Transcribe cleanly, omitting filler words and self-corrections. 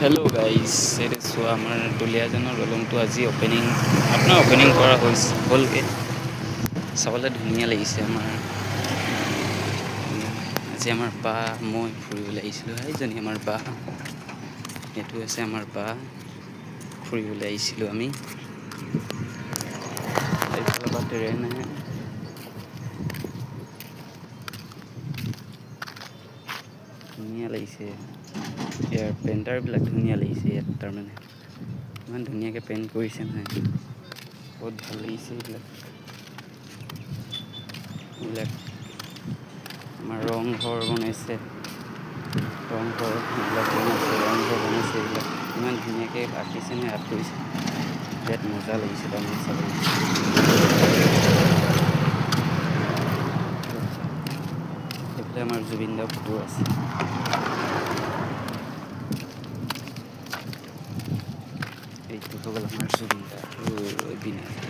Hello' guys, এইটো চোৱা আমাৰ দুলীয়াজানৰ দলংটো আজি অপেনিং কৰা হ'লগৈ। চাবলৈ ধুনীয়া লাগিছে। আজি আমাৰ বা মই ফুৰিবলৈ আহিছিলোঁ। সেইজনী আমাৰ বা, এইটো হৈছে আমাৰ বা, ফুৰিবলৈ আহিছিলোঁ আমি। এইফালৰ পৰা ট্ৰেইন আহে। ধুনীয়া লাগিছে। ইয়াৰ পেইণ্টাৰবিলাক ধুনীয়া লাগিছে ইয়াত, তাৰমানে ইমান ধুনীয়াকৈ পেইণ্ট কৰিছে নহয়, বহুত ভাল লাগিছে এইবিলাক। আমাৰ ৰংঘৰ বনাইছে, ৰংঘৰ বনাইছে এইবিলাক ইমান ধুনীয়াকৈ আঁকিছে নহয়, আৰ্ট কৰিছে, বিৰাট মজা লাগিছে তাৰমানে চাবলৈ। এইফালে আমাৰ জুবিন দাৰ ফটো আছে। এইটো হৈ গ'ল আমাৰ জুবিন দা।